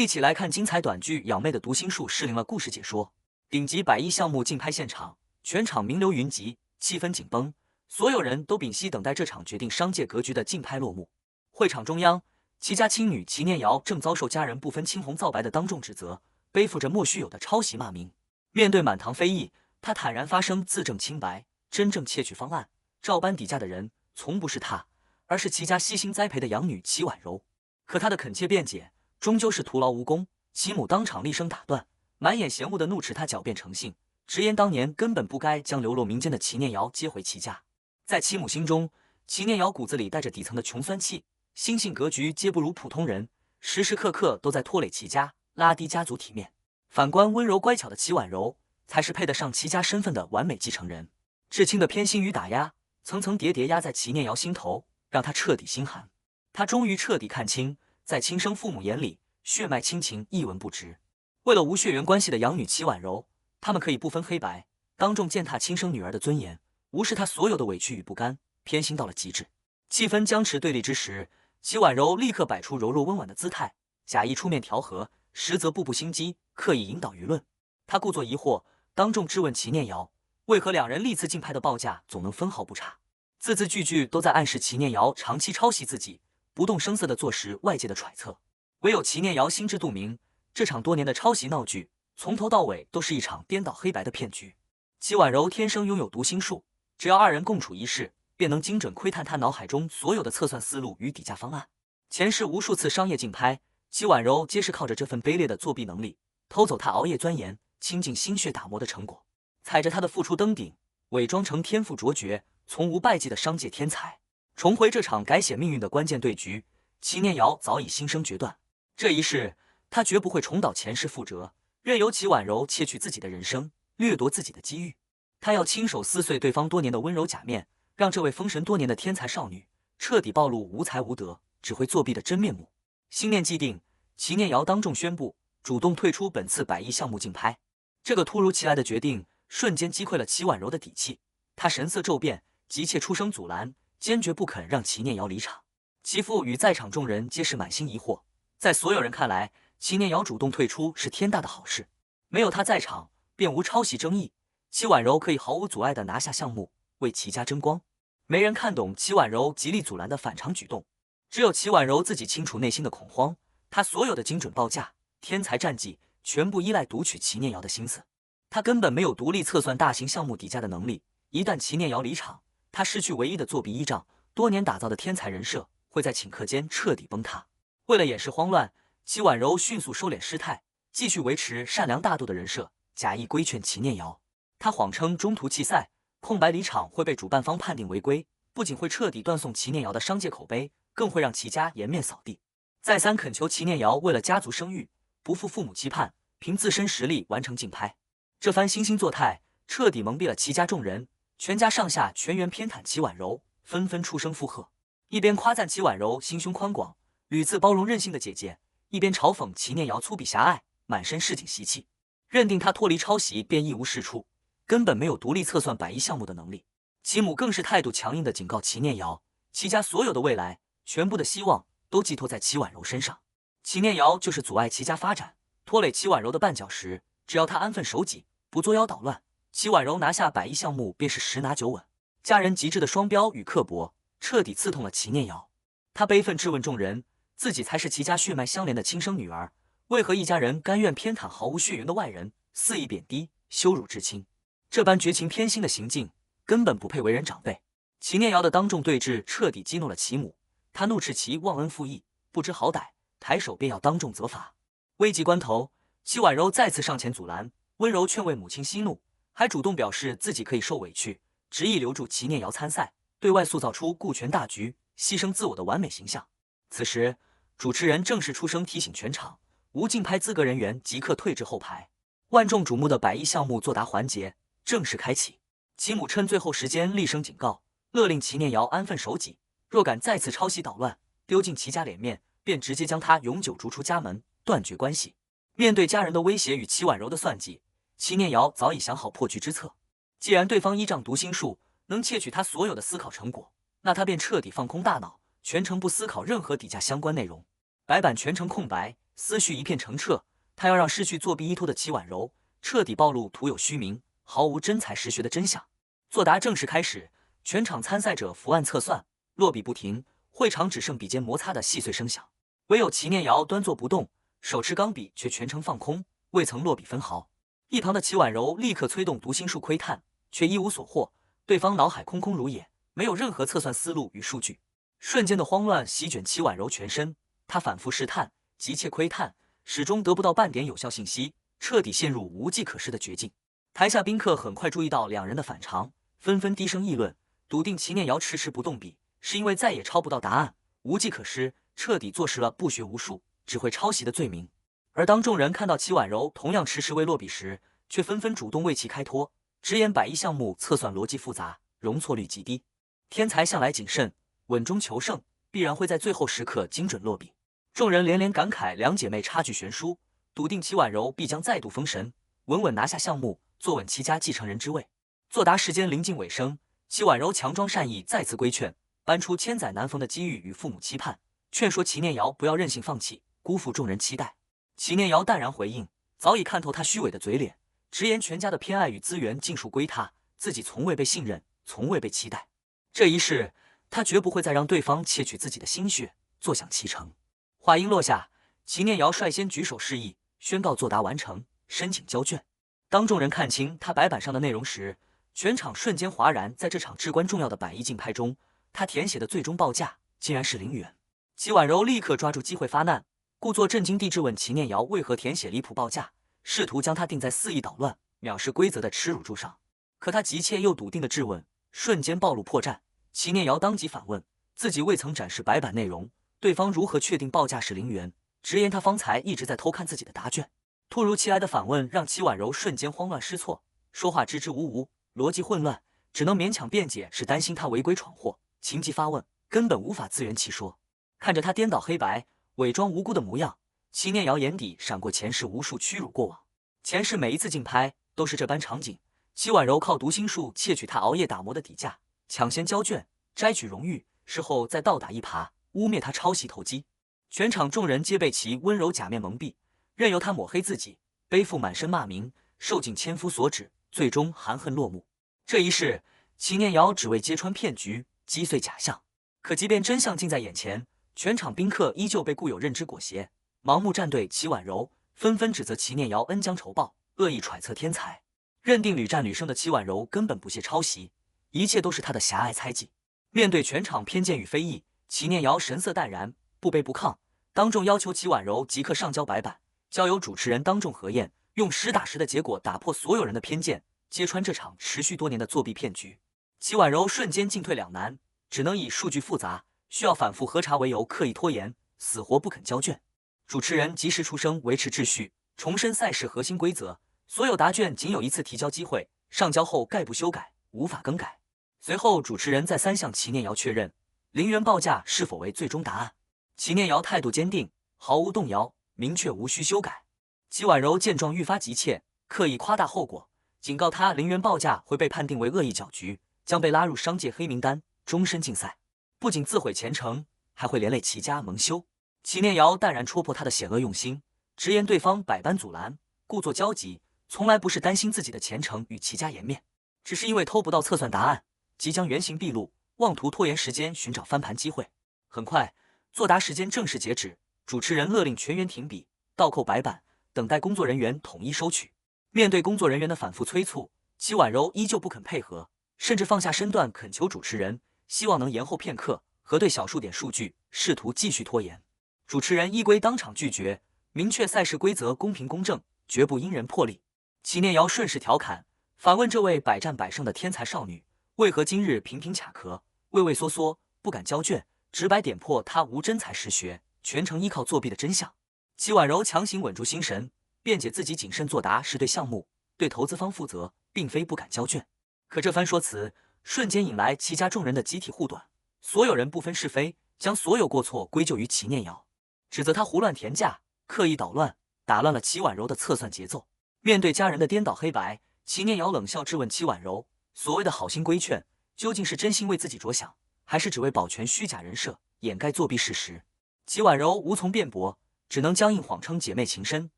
一起来看精彩短剧《养妹的读心术》适龄了故事解说。顶级110项目竞拍现场，全场名流云集，气氛紧绷，所有人都屏息等待这场决定商界格局的竞拍落幕。会场中央，齐家亲女齐念瑶正遭受家人不分青红皂白的当众指责，背负着莫须有的抄袭骂名。面对满堂非议，她坦然发声，自证清白。真正窃取方案、照搬底价的人，从不是她，而是齐家悉心栽培的养女齐婉柔。可她的恳切辩解，终究是徒劳无功。齐母当场厉声打断，满眼嫌恶的怒斥她狡辩成性，直言当年根本不该将流落民间的齐念瑶接回齐家。在齐母心中，齐念瑶骨子里带着底层的穷酸气，心性格局皆不如普通人，时时刻刻都在拖累齐家，拉低家族体面。反观温柔乖巧的齐婉柔，才是配得上齐家身份的完美继承人。至亲的偏心与打压，层层叠叠压在齐念瑶心头，让她彻底心寒。她终于彻底看清，在亲生父母眼里，血脉亲情一文不值。为了无血缘关系的养女齐婉柔，他们可以不分黑白，当众践踏亲生女儿的尊严，无视她所有的委屈与不甘，偏心到了极致。气氛僵持对立之时，齐婉柔立刻摆出柔弱温婉的姿态，假意出面调和，实则步步心机，刻意引导舆论。她故作疑惑，当众质问齐念瑶，为何两人历次竞拍的报价总能分毫不差？字字句句都在暗示齐念瑶长期抄袭自己，不动声色地坐实外界的揣测。唯有齐念瑶心知肚明，这场多年的抄袭闹剧，从头到尾都是一场颠倒黑白的骗局。齐婉柔天生拥有读心术，只要二人共处一室，便能精准窥探她脑海中所有的测算思路与底价方案。前世无数次商业竞拍，齐婉柔皆是靠着这份卑劣的作弊能力，偷走她熬夜钻研、倾尽心血打磨的成果，踩着她的付出登顶，伪装成天赋卓绝、从无败绩的商界天才。重回这场改写命运的关键对局，齐念瑶早已心生决断。这一世，她绝不会重蹈前世覆辙，任由齐婉柔窃取自己的人生，掠夺自己的机遇。她要亲手撕碎对方多年的温柔假面，让这位封神多年的天才少女彻底暴露无才无德、只会作弊的真面目。心念既定，齐念瑶当众宣布主动退出本次110项目竞拍。这个突如其来的决定瞬间击溃了齐婉柔的底气，她神色骤变，急切出声阻拦，坚决不肯让齐念瑶离场。其父与在场众人皆是满心疑惑，在所有人看来，齐念瑶主动退出是天大的好事，没有她在场，便无抄袭争议，齐婉柔可以毫无阻碍地拿下项目，为齐家争光。没人看懂齐婉柔极力阻拦的反常举动，只有齐婉柔自己清楚内心的恐慌。她所有的精准报价、天才战绩，全部依赖读取齐念瑶的心思。她根本没有独立测算大型项目底价的能力，一旦齐念瑶离场，她失去唯一的作弊依仗，多年打造的天才人设会在顷刻间彻底崩塌。为了掩饰慌乱，齐婉柔迅速收敛失态，继续维持善良大度的人设，假意规劝齐念瑶。她谎称中途弃赛，空白离场会被主办方判定违规，不仅会彻底断送齐念瑶的商界口碑，更会让齐家颜面扫地。再三恳求齐念瑶为了家族声誉，不负父母期盼，凭自身实力完成竞拍。这番惺惺作态彻底蒙蔽了齐家众人，全家上下全员偏袒齐婉柔，纷纷出声附和，一边夸赞齐婉柔心胸宽广、屡次包容任性的姐姐，一边嘲讽齐念瑶粗鄙狭隘、满身市井习气，认定她脱离抄袭便一无是处，根本没有独立测算110项目的能力。齐母更是态度强硬地警告齐念瑶，齐家所有的未来、全部的希望都寄托在齐婉柔身上。齐念瑶就是阻碍齐家发展、拖累齐婉柔的绊脚石，只要她安分守己，不作妖捣乱，齐婉柔拿下110项目便是10拿9稳。家人极致的双标与刻薄，彻底刺痛了齐念瑶。她悲愤质问众人，自己才是齐家血脉相连的亲生女儿，为何一家人甘愿偏袒毫无血缘的外人，肆意贬低、羞辱至亲？这般绝情偏心的行径，根本不配为人长辈。齐念瑶的当众对峙彻底激怒了齐母，她怒斥其忘恩负义、不知好歹，抬手便要当众责罚。危急关头，齐婉柔再次上前阻拦，温柔劝慰母亲息怒，还主动表示自己可以受委屈，执意留住齐念瑶参赛，对外塑造出顾全大局、牺牲自我的完美形象。此时，主持人正式出声提醒全场，无竞拍资格人员即刻退至后排。万众瞩目的110项目作答环节正式开启。齐母趁最后时间厉声警告，勒令齐念瑶安分守己，若敢再次抄袭捣乱，丢尽齐家脸面，便直接将她永久逐出家门，断绝关系。面对家人的威胁与齐婉柔的算计，齐念瑶早已想好破局之策。既然对方依仗读心术能窃取他所有的思考成果，那他便彻底放空大脑，全程不思考任何底价相关内容，白板全程空白，思绪一片澄澈。他要让失去作弊依托的齐婉柔彻底暴露徒有虚名、毫无真才实学的真相。作答正式开始，全场参赛者伏案测算，落笔不停，会场只剩笔尖摩擦的细碎声响。唯有齐念瑶端坐不动，手持钢笔却全程放空，未曾落笔分毫。一旁的齐婉柔立刻催动读心术窥探，却一无所获。对方脑海空空如也，没有任何测算思路与数据。瞬间的慌乱席卷齐婉柔全身，她反复试探，急切窥探，始终得不到半点有效信息，彻底陷入无计可施的绝境。台下宾客很快注意到两人的反常，纷纷低声议论，笃定齐念瑶迟迟不动笔，是因为再也抄不到答案，无计可施，彻底坐实了不学无术，只会抄袭的罪名。而当众人看到齐婉柔同样迟迟未落笔时，却纷纷主动为其开脱，直言110项目测算逻辑复杂，容错率极低。天才向来谨慎，稳中求胜，必然会在最后时刻精准落笔。众人连连感慨两姐妹差距悬殊，笃定齐婉柔必将再度封神，稳稳拿下项目，坐稳齐家继承人之位。作答时间临近尾声，齐婉柔强装善意再次规劝，搬出千载难逢的机遇与父母期盼，劝说齐念瑶不要任性放弃，辜负众人期待。齐念瑶淡然回应，早已看透他虚伪的嘴脸，直言全家的偏爱与资源尽数归他，自己从未被信任，从未被期待。这一世，他绝不会再让对方窃取自己的心血，坐享其成。话音落下，齐念瑶率先举手示意，宣告作答完成，申请交卷。当众人看清他白板上的内容时，全场瞬间哗然。在这场至关重要的110竞拍中，他填写的最终报价竟然是0元。齐婉柔立刻抓住机会发难，故作震惊地质问齐念瑶为何填写离谱报价，试图将他定在肆意捣乱、藐视规则的耻辱柱上。可他急切又笃定的质问，瞬间暴露破绽。齐念瑶当即反问，自己未曾展示白板内容，对方如何确定报价是0元？直言他方才一直在偷看自己的答卷。突如其来的反问让齐婉柔瞬间慌乱失措，说话支支吾吾，逻辑混乱，只能勉强辩解是担心他违规闯祸，情急发问，根本无法自圆其说。看着他颠倒黑白、伪装无辜的模样，齐念瑶眼底闪过前世无数屈辱过往。前世每一次竞拍都是这般场景，齐婉柔靠读心术窃取他熬夜打磨的底价，抢先交卷，摘取荣誉，事后再倒打一耙，污蔑他抄袭投机。全场众人皆被其温柔假面蒙蔽，任由他抹黑自己，背负满身骂名，受尽千夫所指，最终含恨落幕。这一世，齐念瑶只为揭穿骗局，击碎假象。可即便真相近在眼前，全场宾客依旧被固有认知裹挟，盲目站队齐婉柔，纷纷指责齐念瑶恩将仇报，恶意揣测天才。认定屡战屡胜的齐婉柔根本不屑抄袭，一切都是他的狭隘猜忌。面对全场偏见与非议，齐念瑶神色淡然，不卑不亢，当众要求齐婉柔即刻上交白板，交由主持人当众核验，用实打实的结果打破所有人的偏见，揭穿这场持续多年的作弊骗局。齐婉柔瞬间进退两难，只能以数据复杂、需要反复核查为由刻意拖延，死活不肯交卷。主持人及时出声维持秩序，重申赛事核心规则，所有答卷仅有1次提交机会，上交后概不修改，无法更改。随后主持人再三向齐念瑶确认0元报价是否为最终答案。齐念瑶态度坚定，毫无动摇，明确无需修改。齐婉柔见状愈发急切，刻意夸大后果，警告他0元报价会被判定为恶意搅局，将被拉入商界黑名单，终身禁赛，不仅自毁前程，还会连累齐家蒙羞。齐念瑶淡然戳破他的险恶用心，直言对方百般阻拦，故作焦急，从来不是担心自己的前程与齐家颜面，只是因为偷不到测算答案，即将原形毕露，妄图拖延时间寻找翻盘机会。很快，作答时间正式截止，主持人勒令全员停笔，倒扣白板，等待工作人员统一收取。面对工作人员的反复催促，齐婉柔依旧不肯配合，甚至放下身段恳求主持人，希望能延后片刻，核对小数点数据，试图继续拖延。主持人依规当场拒绝，明确赛事规则公平公正，绝不因人破例。齐念瑶顺势调侃，反问这位百战百胜的天才少女，为何今日频频卡壳，畏畏缩缩，不敢交卷，直白点破她无真才实学，全程依靠作弊的真相。齐婉柔强行稳住心神，辩解自己谨慎作答是对项目、对投资方负责，并非不敢交卷。可这番说辞瞬间引来齐家众人的集体护短，所有人不分是非，将所有过错归咎于齐念瑶，指责他胡乱填价，刻意捣乱，打乱了齐婉柔的测算节奏。面对家人的颠倒黑白，齐念瑶冷笑质问齐婉柔，所谓的好心规劝，究竟是真心为自己着想，还是只为保全虚假人设，掩盖作弊事实？齐婉柔无从辩驳，只能僵硬谎称姐妹情深，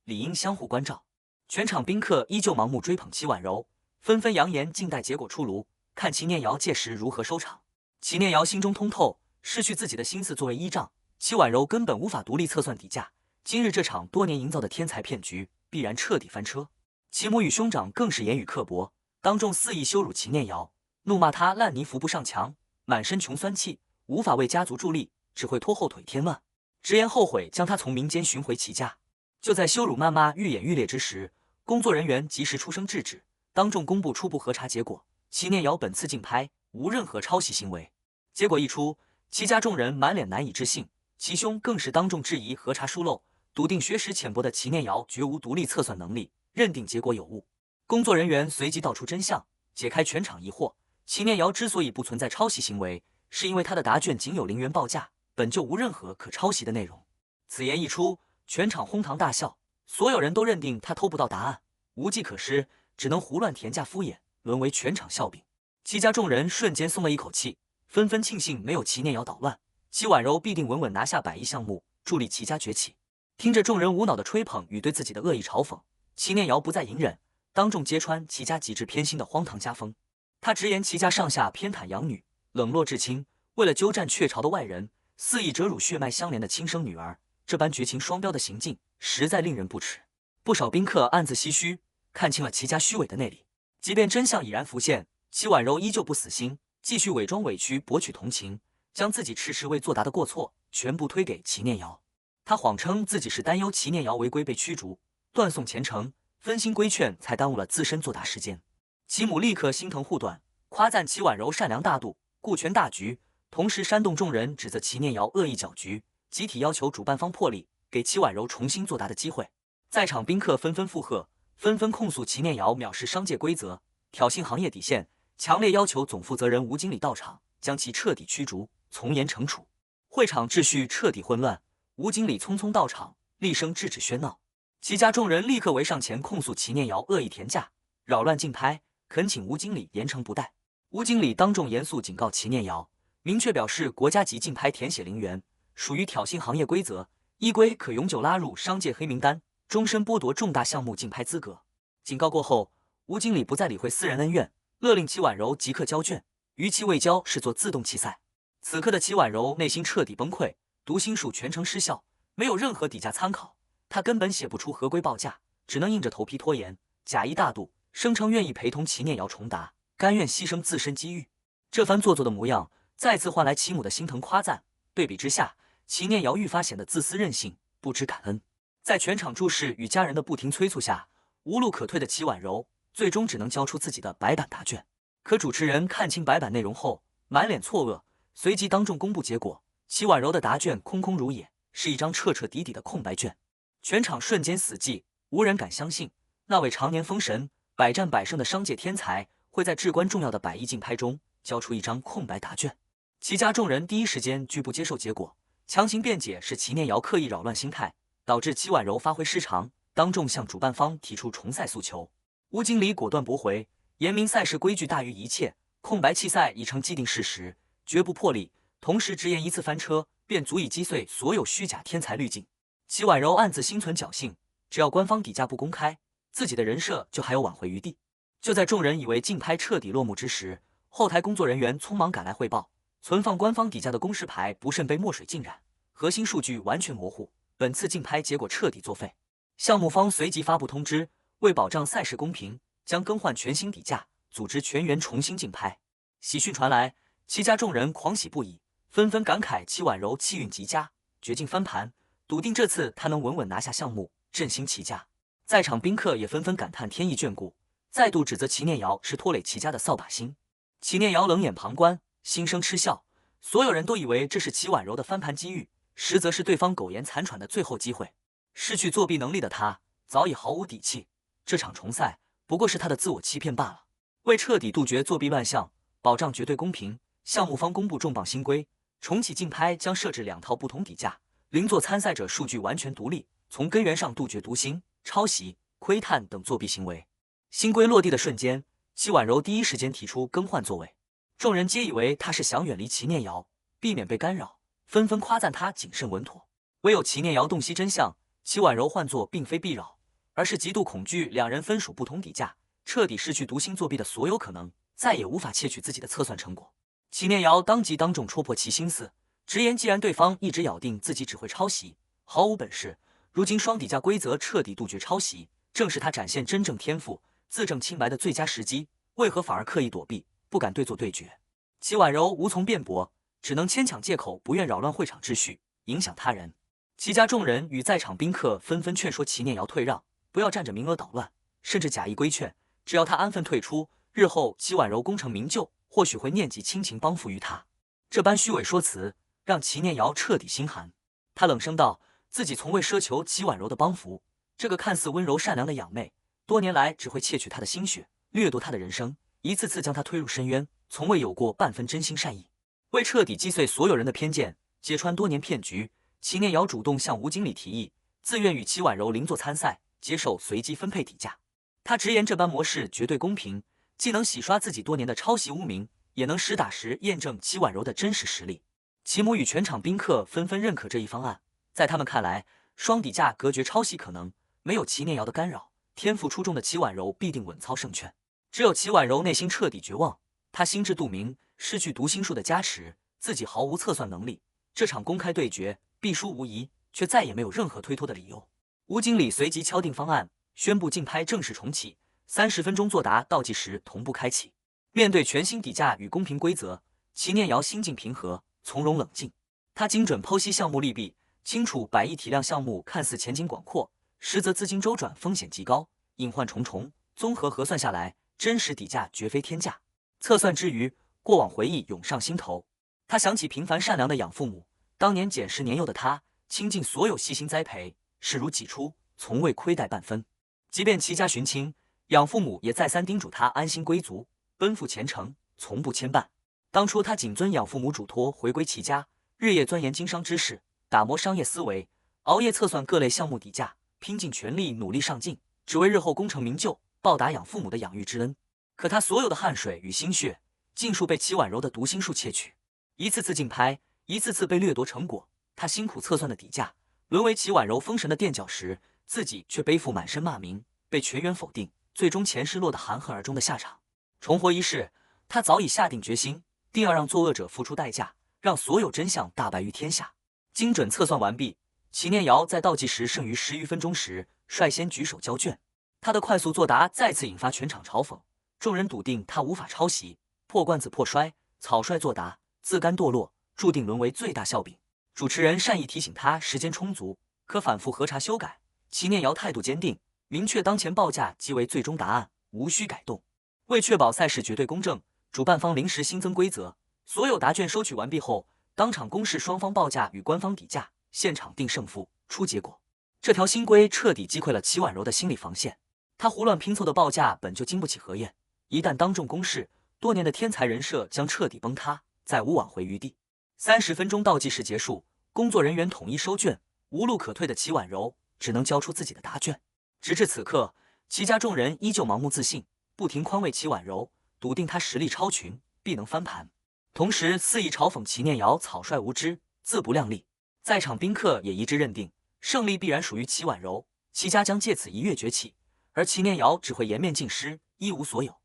理应相互关照。全场宾客依旧盲目追捧齐婉柔，纷纷扬言静待结果出炉，看齐念瑶届时如何收场。齐念瑶心中通透，失去自己的心思作为依仗，齐婉柔根本无法独立测算底价。今日这场多年营造的天才骗局必然彻底翻车。齐母与兄长更是言语刻薄，当众肆意羞辱齐念瑶，怒骂她烂泥扶不上墙，满身穷酸气，无法为家族助力，只会拖后腿添乱，直言后悔将她从民间寻回齐家。就在羞辱谩骂愈演愈烈之时，工作人员及时出声制止，当众公布初步核查结果，齐念瑶本次竞拍无任何抄袭行为。结果一出，齐家众人满脸难以置信，齐兄更是当众质疑核查疏漏，笃定学识浅薄的齐念瑶绝无独立测算能力，认定结果有误。工作人员随即道出真相，解开全场疑惑。齐念瑶之所以不存在抄袭行为，是因为她的答卷仅有0元报价，本就无任何可抄袭的内容。此言一出，全场哄堂大笑，所有人都认定他偷不到答案，无计可施，只能胡乱填价敷衍，沦为全场笑柄。齐家众人瞬间松了一口气，纷纷庆幸没有齐念瑶捣乱，齐婉柔必定稳稳拿下100亿项目，助力齐家崛起。听着众人无脑的吹捧与对自己的恶意嘲讽，齐念瑶不再隐忍，当众揭穿齐家极致偏心的荒唐家风。他直言齐家上下偏袒养女，冷落至亲，为了鸠占鹊巢的外人，肆意折辱血脉相连的亲生女儿，这般绝情双标的行径实在令人不齿。不少宾客暗自唏嘘，看清了齐家虚伪的内里。即便真相已然浮现，齐婉柔依旧不死心，继续伪装委屈博取同情，将自己迟迟未作答的过错全部推给齐念瑶。他谎称自己是担忧齐念瑶违规被驱逐，断送前程，分心规劝，才耽误了自身作答时间。齐母立刻心疼护短，夸赞齐婉柔善良大度，顾全大局，同时煽动众人指责齐念瑶恶意搅局，集体要求主办方破例，给齐婉柔重新作答的机会。在场宾客纷纷附和，纷纷控诉齐念瑶藐视商界规则，挑衅行业底线，强烈要求总负责人吴经理到场，将其彻底驱逐，从严惩处。会场秩序彻底混乱，吴经理匆匆到场，厉声制止喧闹。齐家众人立刻围上前控诉齐念瑶恶意填价，扰乱竞拍，恳请吴经理严惩不贷。吴经理当众严肃警告齐念瑶，明确表示国家级竞拍填写0元，属于挑衅行业规则，依规可永久拉入商界黑名单，终身剥夺重大项目竞拍资格。警告过后，吴经理不再理会私人恩怨，勒令齐婉柔即刻交卷，逾期未交视作自动弃赛。此刻的齐婉柔内心彻底崩溃，读心术全程失效，没有任何底价参考，她根本写不出合规报价，只能硬着头皮拖延，假意大度，声称愿意陪同齐念瑶重答，甘愿牺牲自身机遇。这番做作的模样再次换来齐母的心疼夸赞，对比之下，齐念瑶愈发显得自私任性，不知感恩。在全场注视与家人的不停催促下，无路可退的齐婉柔最终只能交出自己的白板答卷。可主持人看清白板内容后，满脸错愕，随即当众公布结果。齐婉柔的答卷空空如也，是一张彻彻底底的空白卷。全场瞬间死寂，无人敢相信那位常年封神、百战百胜的商界天才会在至关重要的100亿竞拍中交出一张空白答卷。齐家众人第一时间拒不接受结果，强行辩解是齐念瑶刻意扰乱心态，导致齐婉柔发挥失常，当众向主办方提出重赛诉求。吴经理果断驳回，言明赛事规矩大于一切，空白弃赛已成既定事实，绝不破例。同时直言一次翻车便足以击碎所有虚假天才滤镜。齐婉柔暗自心存侥幸，只要官方底价不公开，自己的人设就还有挽回余地。就在众人以为竞拍彻底落幕之时，后台工作人员匆忙赶来汇报，存放官方底价的公示牌不慎被墨水浸染，核心数据完全模糊，本次竞拍结果彻底作废。项目方随即发布通知，为保障赛事公平，将更换全新底价，组织全员重新竞拍。喜讯传来，齐家众人狂喜不已，纷纷感慨齐婉柔气运极佳，绝境翻盘，笃定这次他能稳稳拿下项目，振兴齐家。在场宾客也纷纷感叹天意眷顾，再度指责齐念瑶是拖累齐家的扫把星。齐念瑶冷眼旁观，心生嗤笑，所有人都以为这是齐婉柔的翻盘机遇，实则是对方苟延残喘的最后机会。失去作弊能力的他早已毫无底气，这场重赛不过是他的自我欺骗罢了。为彻底杜绝作弊乱象，保障绝对公平，项目方公布重磅新规，重启竞拍将设置2套不同底价，0座参赛者数据完全独立，从根源上杜绝读心、抄袭、窥探等作弊行为。新规落地的瞬间，齐婉柔第一时间提出更换座位，众人皆以为他是想远离齐念瑶，避免被干扰，纷纷夸赞他谨慎稳妥。唯有齐念瑶洞悉真相，齐婉柔换作并非避扰，而是极度恐惧两人分属不同底价，彻底失去读心作弊的所有可能，再也无法窃取自己的测算成果。齐念瑶当即当众戳破其心思，直言既然对方一直咬定自己只会抄袭，毫无本事，如今双底价规则彻底杜绝抄袭，正是他展现真正天赋、自证清白的最佳时机，为何反而刻意躲避，不敢对坐对决？齐婉柔无从辩驳，只能牵强借口不愿扰乱会场秩序，影响他人。齐家众人与在场宾客纷纷劝说齐念瑶退让，不要占着名额捣乱，甚至假意规劝，只要他安分退出，日后齐婉柔功成名就，或许会念及亲情帮扶于他。这般虚伪说辞，让齐念瑶彻底心寒。他冷声道：“自己从未奢求齐婉柔的帮扶，这个看似温柔善良的养妹，多年来只会窃取她的心血，掠夺她的人生，一次次将她推入深渊，从未有过半分真心善意。为彻底击碎所有人的偏见，揭穿多年骗局。”齐念瑶主动向吴经理提议，自愿与齐婉柔邻座参赛，接受随机分配底价。他直言这般模式绝对公平，既能洗刷自己多年的抄袭污名，也能实打实验证齐婉柔的真实实力。齐母与全场宾客纷纷认可这一方案，在他们看来，双底价隔绝抄袭可能，没有齐念瑶的干扰，天赋出众的齐婉柔必定稳操胜券。只有齐婉柔内心彻底绝望，她心知肚明，失去读心术的加持，自己毫无测算能力，这场公开对决必输无疑，却再也没有任何推脱的理由。吴经理随即敲定方案，宣布竞拍正式重启，30分钟作答倒计时同步开启。面对全新底价与公平规则，齐念瑶心境平和，从容冷静。他精准剖析项目利弊，清楚100亿体量项目看似前景广阔，实则资金周转风险极高，隐患重重。综合核算下来，真实底价绝非天价。测算之余，过往回忆涌上心头。他想起平凡善良的养父母。当年捡拾年幼的他，倾尽所有细心栽培，视如己出，从未亏待半分。即便齐家寻亲，养父母也再三叮嘱他安心归族，奔赴前程，从不牵绊。当初他谨遵养父母嘱托，回归齐家，日夜钻研经商知识，打磨商业思维，熬夜测算各类项目底价，拼尽全力努力上进，只为日后功成名就，报答养父母的养育之恩。可他所有的汗水与心血，尽数被齐婉柔的读心术窃取，一次次竞拍，一次次被掠夺成果，他辛苦测算的底价，沦为齐婉柔封神的垫脚石，自己却背负满身骂名，被全员否定，最终前世落得含恨而终的下场。重活一世，他早已下定决心，定要让作恶者付出代价，让所有真相大白于天下。精准测算完毕，齐念瑶在倒计时剩余10余分钟时，率先举手交卷。他的快速作答再次引发全场嘲讽，众人笃定他无法抄袭，破罐子破摔，草率作答，自甘堕落，注定沦为最大笑柄。主持人善意提醒他时间充足，可反复核查修改。齐念瑶态度坚定，明确当前报价即为最终答案，无需改动。为确保赛事绝对公正，主办方临时新增规则，所有答卷收取完毕后，当场公示双方报价与官方底价，现场定胜负，出结果。这条新规彻底击溃了齐婉柔的心理防线，她胡乱拼凑的报价本就经不起核验，一旦当众公示，多年的天才人设将彻底崩塌，再无挽回余地。30分钟倒计时结束，工作人员统一收卷，无路可退的齐婉柔只能交出自己的答卷。直至此刻，齐家众人依旧盲目自信，不停宽慰齐婉柔，笃定她实力超群，必能翻盘，同时肆意嘲讽齐念瑶草率无知，自不量力。在场宾客也一致认定，胜利必然属于齐婉柔，齐家将借此一跃崛起，而齐念瑶只会颜面尽失，一无所有。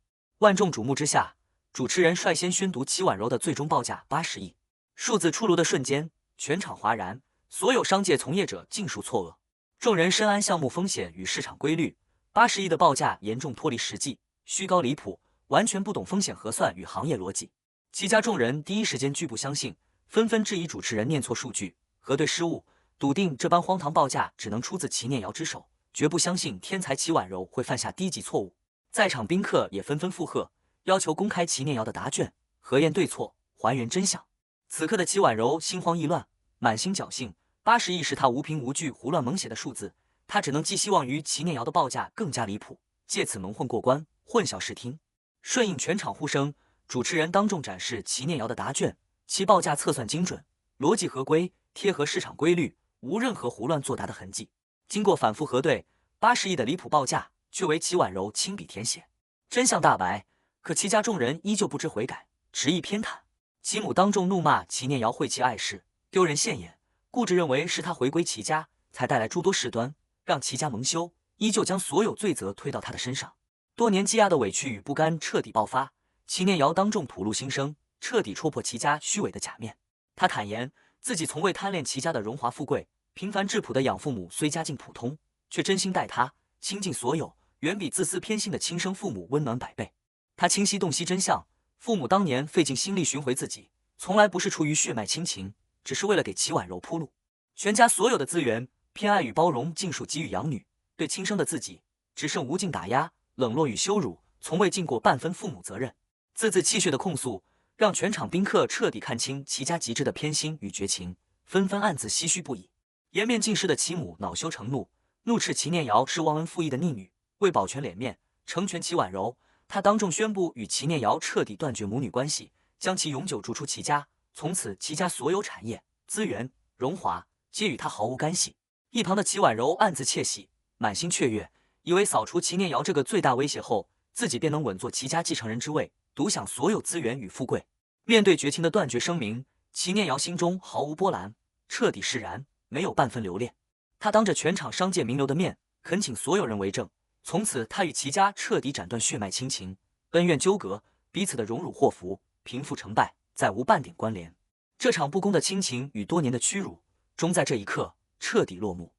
万众瞩目之下，主持人率先宣读齐婉柔的最终报价80亿。数字出炉的瞬间，全场哗然，所有商界从业者尽数错愕。众人深谙项目风险与市场规律，80亿的报价严重脱离实际，虚高离谱，完全不懂风险核算与行业逻辑。齐家众人第一时间拒不相信，纷纷质疑主持人念错数据、核对失误，笃定这般荒唐报价只能出自齐念瑶之手，绝不相信天才齐婉柔会犯下低级错误。在场宾客也纷纷附和，要求公开齐念瑶的答卷，核验对错，还原真相。此刻的齐婉柔心慌意乱，满心侥幸，80亿是他无凭无据胡乱猛写的数字，他只能寄希望于齐念瑶的报价更加离谱，借此蒙混过关，混淆视听。顺应全场呼声，主持人当众展示齐念瑶的答卷，其报价测算精准，逻辑合规，贴合市场规律，无任何胡乱作答的痕迹。经过反复核对，80亿的离谱报价却为齐婉柔亲笔填写。真相大白，可齐家众人依旧不知悔改，执意偏袒。齐母当众怒骂齐念瑶晦气碍事，丢人现眼，固执认为是他回归齐家，才带来诸多事端，让齐家蒙羞，依旧将所有罪责推到他的身上。多年积压的委屈与不甘彻底爆发，齐念瑶当众吐露心声，彻底戳破齐家虚伪的假面。他坦言自己从未贪恋齐家的荣华富贵，平凡质朴的养父母虽家境普通，却真心待他，倾尽所有，远比自私偏心的亲生父母温暖100倍。他清晰洞悉真相，父母当年费尽心力寻回自己，从来不是出于血脉亲情，只是为了给齐婉柔铺路。全家所有的资源、偏爱与包容尽数给予养女，对亲生的自己只剩无尽打压、冷落与羞辱，从未尽过半分父母责任。字字泣血的控诉，让全场宾客彻底看清齐家极致的偏心与绝情，纷纷暗自唏嘘不已。颜面尽失的齐母恼羞成怒，怒斥齐念瑶是忘恩负义的逆女。为保全脸面，成全齐婉柔，他当众宣布与齐念瑶彻底断绝母女关系，将其永久逐出齐家。从此，齐家所有产业、资源、荣华皆与他毫无干系。一旁的齐婉柔暗自窃喜，满心雀跃，以为扫除齐念瑶这个最大威胁后，自己便能稳坐齐家继承人之位，独享所有资源与富贵。面对绝情的断绝声明，齐念瑶心中毫无波澜，彻底释然，没有半分留恋。他当着全场商界名流的面，恳请所有人为证，从此他与齐家彻底斩断血脉亲情，恩怨纠葛，彼此的荣辱祸福、贫富成败，再无半点关联。这场不公的亲情与多年的屈辱，终在这一刻彻底落幕。